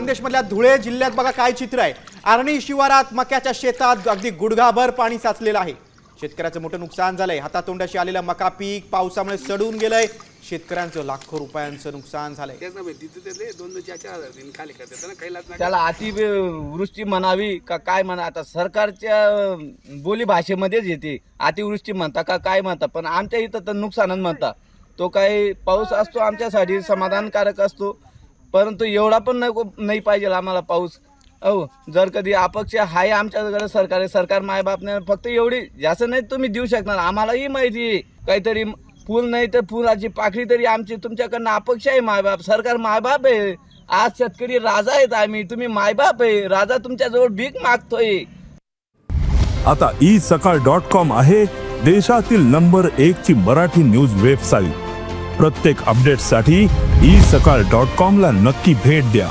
खानदेशमधल्या धुळे जिल्ह्यात बघा काय चित्र आहे। आर्णी शिवारात मक्याच्या शेतात अगदी गुडघाभर पाणी साचलेलं आहे। शेतकऱ्याचं मोठं नुकसान झालंय। हातातोंडाशी आलेलं मका पीक पावसामुळे सडून गेलंय। शेतकऱ्यांचं लाखो रुपयांचं नुकसान झालंय। त्याला अतिवृष्टी म्हणावी का काय म्हणा, आता सरकारच्या बोली भाषेमध्येच येते अतिवृष्टी म्हणता का काय म्हणता, पण आमच्या इथं तर नुकसानच म्हणता। तो काही पाऊस असतो आमच्यासाठी समाधानकारक असतो, परंतु एवढा पण नाही पाहिजे आम्हाला पाऊस। जर कधी अपक्ष हाय आमच्याकडे सरकार मायबापने फक्त एवढी जास्त नाही तुम्ही देऊ शकणार, आम्हालाही माहिती आहे काहीतरी फुल नाही तर फुलाची पाकळी तरी आमची तुमच्याकडनं अपक्ष आहे। मायबाप सरकार मायबाप आहे, आज शेतकरी राजा आहेत आम्ही, तुम्ही मायबाप आहे। राजा तुमच्याजवळ भीक मागतोय। आता isakal.com आहे देशातील नंबर 1 ची मराठी न्यूज वेबसाईट। प्रत्येक अपडेटसाठी isakal.com ला नक्की भेट द्या।